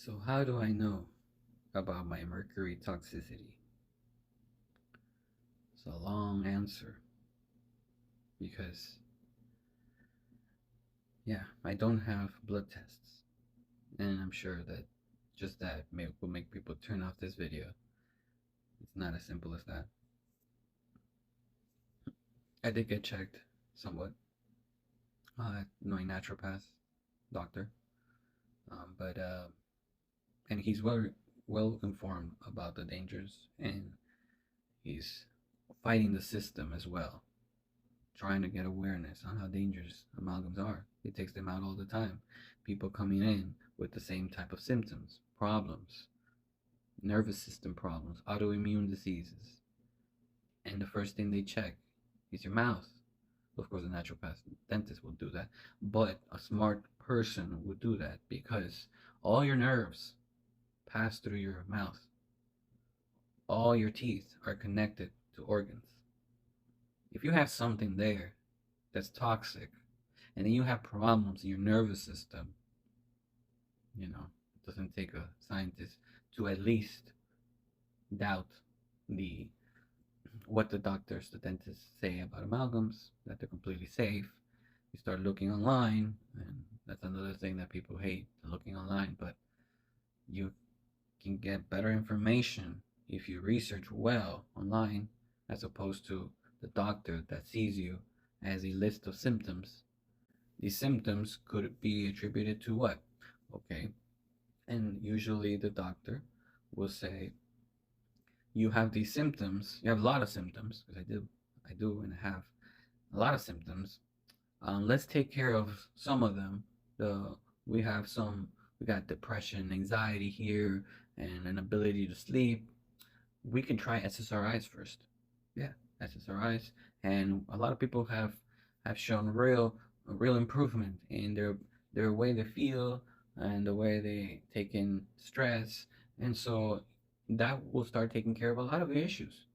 So, how do I know about my mercury toxicity? It's a long answer because, yeah, I don't have blood tests, and I'm sure that just that will make people turn off this video. It's not as simple as that. I did get checked somewhat, knowing naturopath doctor, but and he's well informed about the dangers, and he's fighting the system as well, trying to get awareness on how dangerous amalgams are. It takes them out all the time. People coming in with the same type of symptoms, problems, nervous system problems, autoimmune diseases. And the first thing they check is your mouth. Of course, a naturopath dentist will do that, but a smart person would do that because all your nerves pass through your mouth. All your teeth are connected to organs. If you have something there that's toxic, and then you have problems in your nervous system, it doesn't take a scientist to at least doubt the what the doctors, the dentists say about amalgams, that they're completely safe. You start looking online, and that's another thing that people hate, looking online, but you can get better information if you research well online as opposed to the doctor that sees you as a list of symptoms. These symptoms could be attributed to what? Okay. And usually the doctor will say, you have these symptoms, you have a lot of symptoms, because I do and have a lot of symptoms. Let's take care of some of them. The we have some we got depression, anxiety here, and an ability to sleep. We can try SSRIs first. Yeah, SSRIs, and a lot of people have shown real improvement in their way they feel and the way they take in stress, and so that will start taking care of a lot of the issues.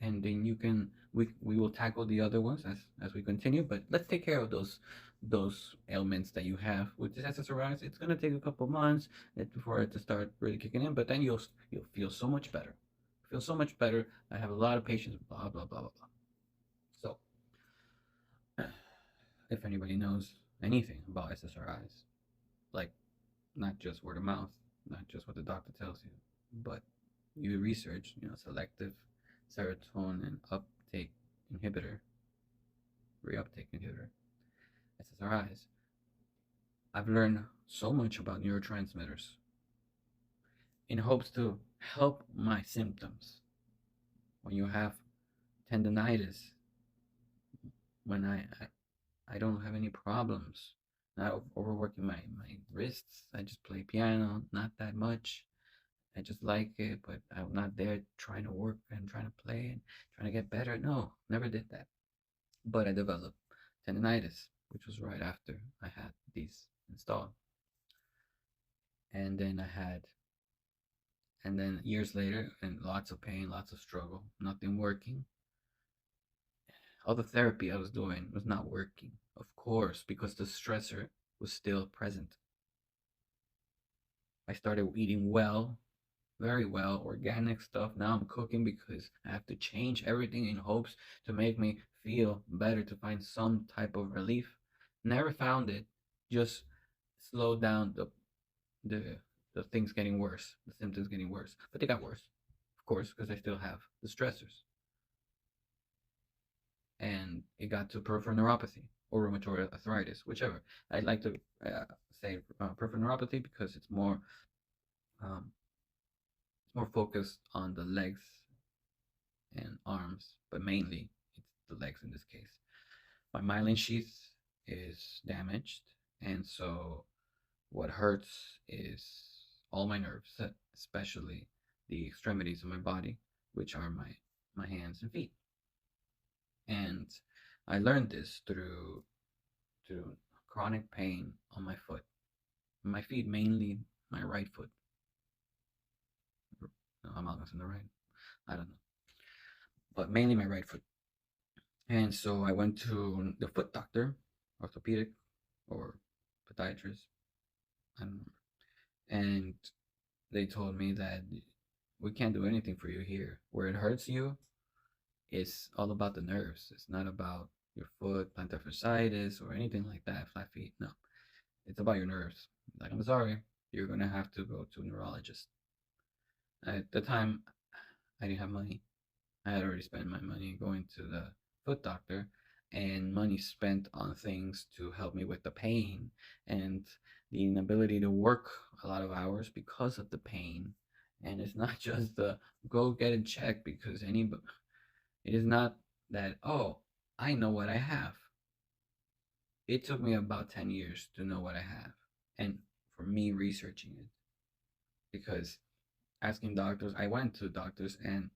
And then we will tackle the other ones as we continue. But let's take care of those ailments that you have with this SSRIs. It's gonna take a couple months for it to start really kicking in, but then you'll feel so much better. Feel so much better. I have a lot of patients. Blah blah blah blah blah. So, if anybody knows anything about SSRIs, like not just word of mouth, not just what the doctor tells you, but you research, selective serotonin uptake inhibitor, reuptake inhibitor, SSRIs. I've learned so much about neurotransmitters in hopes to help my symptoms. When you have tendonitis, when I don't have any problems, not overworking my wrists, I just play piano, not that much. I just like it, but I'm not there trying to work and trying to play and trying to get better. No, never did that. But I developed tendonitis, which was right after I had these installed. And then and then years later, and lots of pain, lots of struggle, nothing working. All the therapy I was doing was not working, of course, because the stressor was still present. I started eating well, very well, organic stuff. Now I'm cooking because I have to change everything in hopes to make me feel better, to find some type of relief. Never found it. Just slowed down the the things getting worse, the symptoms getting worse. But they got worse, of course, because I still have the stressors. And it got to peripheral neuropathy or rheumatoid arthritis, whichever. I'd like to say peripheral neuropathy because um, it's more focused on the legs and arms, but mainly it's the legs in this case. My myelin sheath is damaged, and so what hurts is all my nerves, especially the extremities of my body, which are my hands and feet. And I learned this through chronic pain on my foot, my feet, mainly my right foot. No, I'm not on the right. I don't know, but mainly my right foot. And so I went to the foot doctor, orthopedic or podiatrist, I don't remember. and they told me that we can't do anything for you here. Where it hurts you, it's all about the nerves. It's not about your foot, plantar fasciitis, or anything like that, flat feet. No, it's about your nerves. Like, I'm sorry, you're gonna have to go to a neurologist. At the time, I didn't have money. I had already spent my money going to the foot doctor, and money spent on things to help me with the pain and the inability to work a lot of hours because of the pain. And it's not just the go get it checked because anybody, it is not that, oh, I know what I have. It took me about 10 years to know what I have. And for me researching it, because asking doctors, I went to doctors and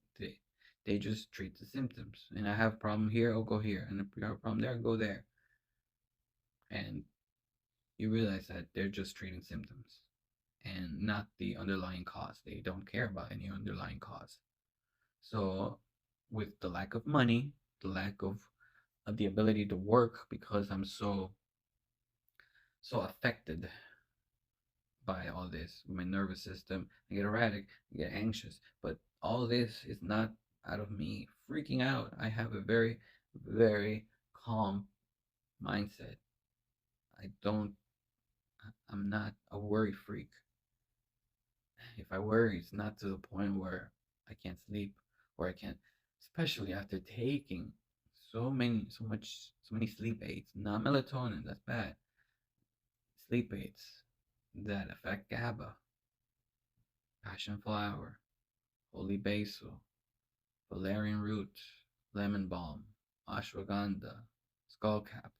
they just treat the symptoms. And I have a problem here, I'll go here. And if you have a problem there, I'll go there. And you realize that they're just treating symptoms and not the underlying cause. They don't care about any underlying cause. So with the lack of money, the lack of the ability to work because I'm so affected by all this. My nervous system, I get erratic, I get anxious. But all this is not out of me freaking out. I have a very, very calm mindset. I don't, I'm not a worry freak. If I worry, it's not to the point where I can't sleep or I can't, especially after taking so many sleep aids, not melatonin, that's bad. Sleep aids that affect GABA, passion flower, holy basil, valerian root, lemon balm, ashwagandha, skullcap,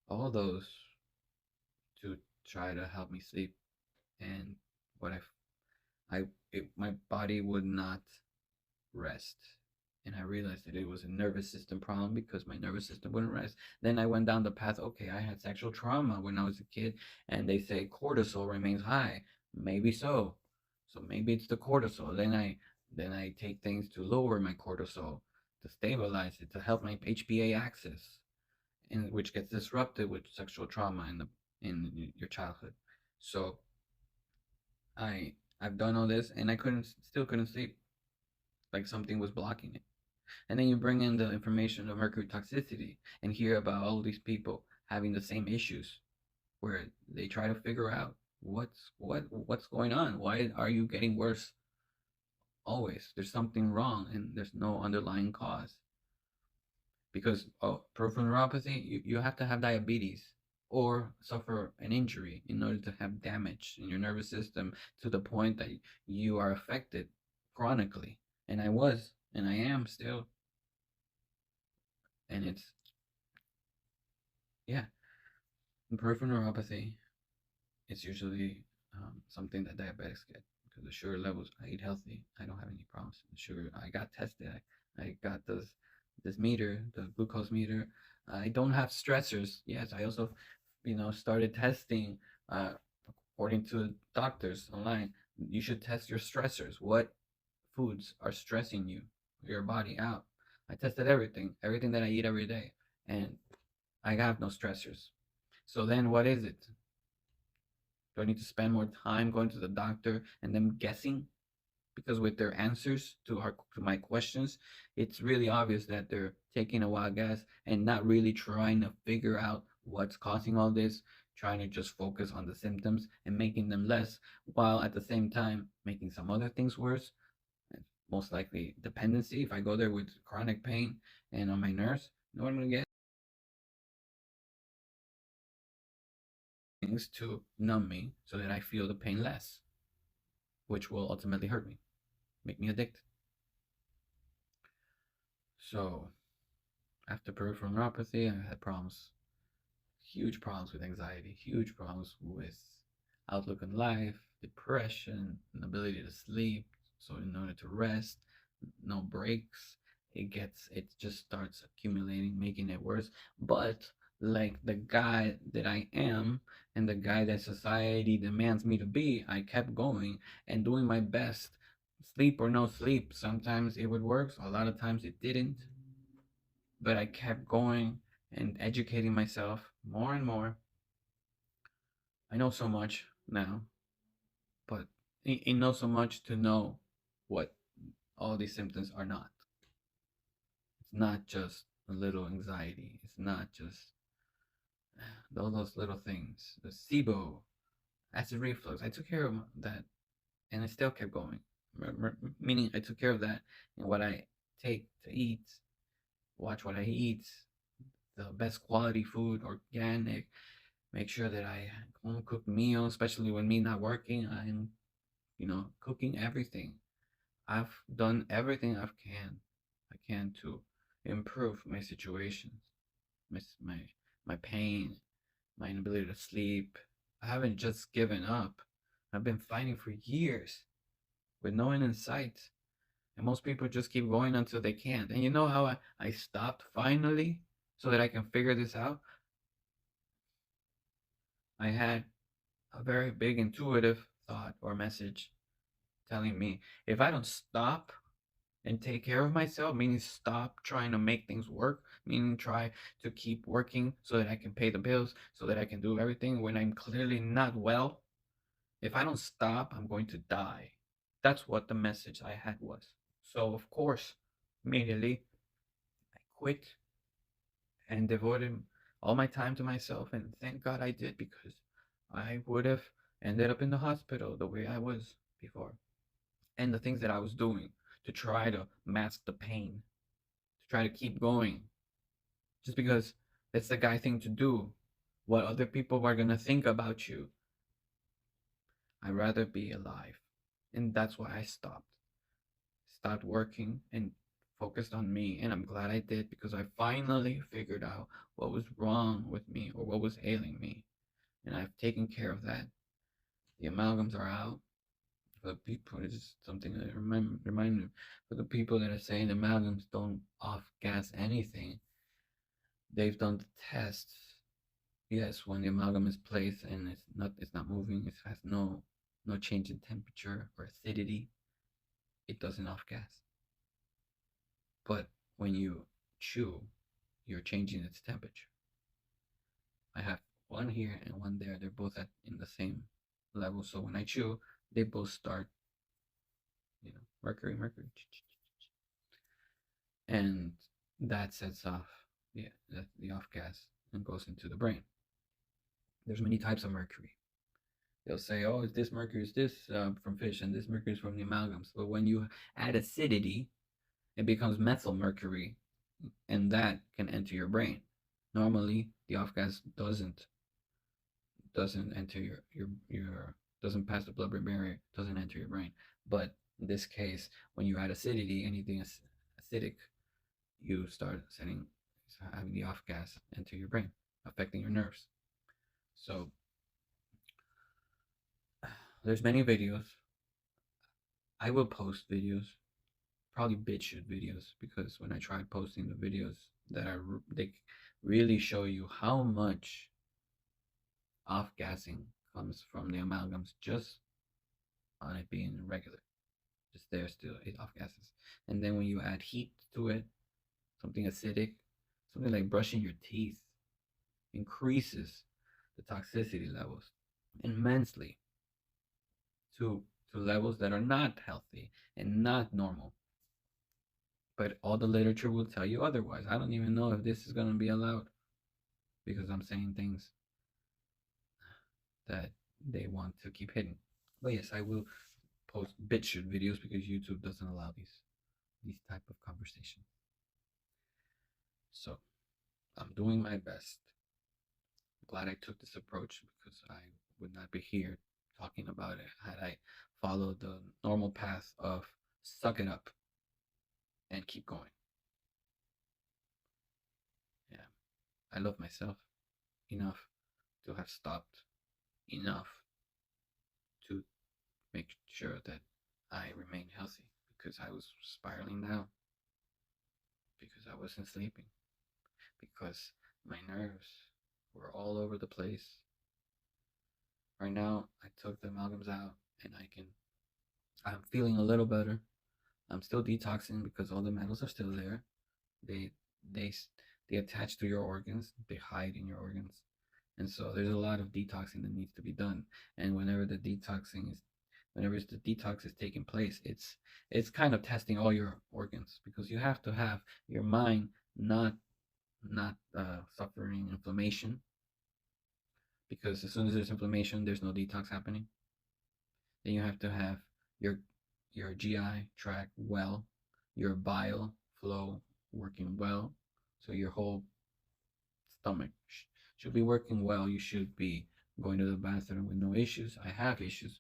all those to try to help me sleep. And what my body would not rest. And I realized that it was a nervous system problem because my nervous system wouldn't rest. Then I went down the path, okay, I had sexual trauma when I was a kid, and they say cortisol remains high. Maybe so. So maybe it's the cortisol. Then I take things to lower my cortisol, to stabilize it, to help my HPA axis, and which gets disrupted with sexual trauma in your childhood. So I've done all this and I couldn't sleep. Like something was blocking it. And then you bring in the information of mercury toxicity and hear about all these people having the same issues where they try to figure out what's going on. Why are you getting worse always? There's something wrong and there's no underlying cause. Because peripheral neuropathy, you have to have diabetes or suffer an injury in order to have damage in your nervous system to the point that you are affected chronically. And I was, and I am still. And it's, yeah, peripheral neuropathy. It's usually something that diabetics get because the sugar levels. I eat healthy. I don't have any problems. The sugar. I got tested. I got this meter, the glucose meter. I don't have stressors. Yes, I also, started testing. According to doctors online, you should test your stressors. What foods are stressing your body out? I tested everything that I eat every day, and I have no stressors. So then, what is it? Do I need to spend more time going to the doctor and them guessing? Because with their answers to my questions, it's really obvious that they're taking a wild guess and not really trying to figure out what's causing all this, trying to just focus on the symptoms and making them less, while at the same time making some other things worse. Most likely dependency. If I go there with chronic pain and on my nerves, you know what I'm gonna get? Things to numb me so that I feel the pain less, which will ultimately hurt me, make me addicted. So after peripheral neuropathy, I had problems, huge problems with anxiety, huge problems with outlook on life, depression, inability to sleep. So in order to rest, no breaks, it just starts accumulating, making it worse. But like the guy that I am and the guy that society demands me to be, I kept going and doing my best. Sleep or no sleep, sometimes it would work, a lot of times it didn't. But I kept going and educating myself more and more. I know so much now. but he knows so much to know what all these symptoms are not. It's not just a little anxiety. It's not just all those little things. The SIBO, acid reflux. I took care of that, and I still kept going. Meaning, I took care of that and what I take to eat, watch what I eat, the best quality food, organic. Make sure that I home cooked meals, especially when me not working. I'm, cooking everything. I've done everything I can to improve my situations, my my my pain, my inability to sleep. I haven't just given up. I've been fighting for years with no end in sight. And most people just keep going until they can't. And you know how I stopped finally so that I can figure this out? I had a very big intuitive thought or message telling me if I don't stop and take care of myself, meaning stop trying to make things work, meaning try to keep working so that I can pay the bills, so that I can do everything when I'm clearly not well. If I don't stop, I'm going to die. That's what the message I had was. So, of course, immediately I quit and devoted all my time to myself. And thank God I did, because I would have ended up in the hospital the way I was before. And the things that I was doing to try to mask the pain, to try to keep going, just because that's the guy thing to do. What other people are going to think about you. I'd rather be alive. And that's why I stopped. Stopped working and focused on me. And I'm glad I did, because I finally figured out what was wrong with me or what was ailing me. And I've taken care of that. The amalgams are out. For the people, it's something that remind me. For the people that are saying amalgams don't off gas anything, they've done the tests. Yes, when the amalgam is placed and it's not moving, it has no change in temperature or acidity, it doesn't off gas. But when you chew, you're changing its temperature. I have one here and one there. They're both in the same level. So when I chew, they both start, mercury, mercury, and that sets off the off gas and goes into the brain. There's many types of mercury. They'll say, oh, is this mercury is this from fish, and this mercury is from the amalgams. But when you add acidity, it becomes methyl mercury, and that can enter your brain. Normally, the off gas doesn't enter your doesn't pass the blood-brain barrier, doesn't enter your brain. But in this case, when you add acidity, anything acidic, you start having the off gas enter your brain, affecting your nerves. So there's many videos. I will post videos, probably BitChute videos, because when I tried posting the videos that they really show you how much off gassing comes from the amalgams just on it being regular, just there still, it off gases. And then when you add heat to it, something acidic, something like brushing your teeth, increases the toxicity levels immensely to levels that are not healthy and not normal. But all the literature will tell you otherwise. I don't even know if this is going to be allowed, because I'm saying things that they want to keep hidden. But yes, I will post BitChute videos, because YouTube doesn't allow these type of conversations. So I'm doing my best. I'm glad I took this approach, because I would not be here talking about it had I followed the normal path of suck it up and keep going. Yeah, I love myself enough to have stopped, enough to make sure that I remain healthy, because I was spiraling down, because I wasn't sleeping, because my nerves were all over the place. Right now, I took the amalgams out, and I'm feeling a little better. I'm still detoxing, because all the metals are still there. They they they attach to your organs. They hide in your organs, and so there's a lot of detoxing that needs to be done. And whenever the detoxing is whenever the detox is taking place, it's kind of testing all your organs, because you have to have your mind not suffering inflammation, because as soon as there's inflammation, there's no detox happening. Then you have to have your your GI tract well, your bile flow working well, so your whole stomach should be working well. You should be going to the bathroom with no issues. I have issues,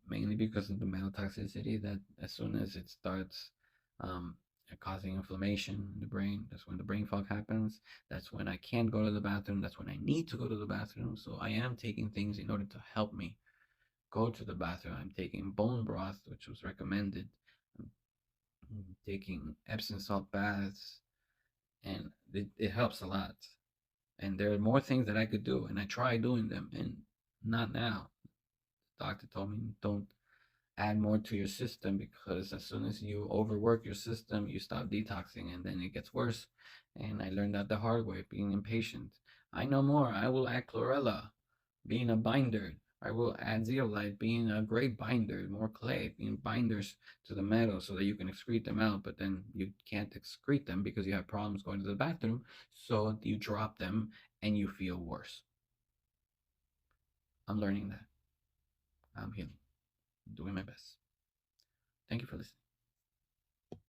mainly because of the metal toxicity. That as soon as it starts um, causing inflammation in the brain, that's when the brain fog happens. That's when I can't go to the bathroom. That's when I need to go to the bathroom. So I am taking things in order to help me go to the bathroom. I'm taking bone broth, which was recommended. I'm taking Epsom salt baths, and it helps a lot. And there are more things that I could do, and I try doing them, and not now. The doctor told me don't add more to your system, because as soon as you overwork your system, you stop detoxing, and then it gets worse. And I learned that the hard way, being impatient. I know more. I will add chlorella, being a binder. I will add zeolite, being a great binder, more clay, being binders to the metal so that you can excrete them out, but then you can't excrete them because you have problems going to the bathroom, so you drop them and you feel worse. I'm learning that. I'm healing. I'm doing my best. Thank you for listening.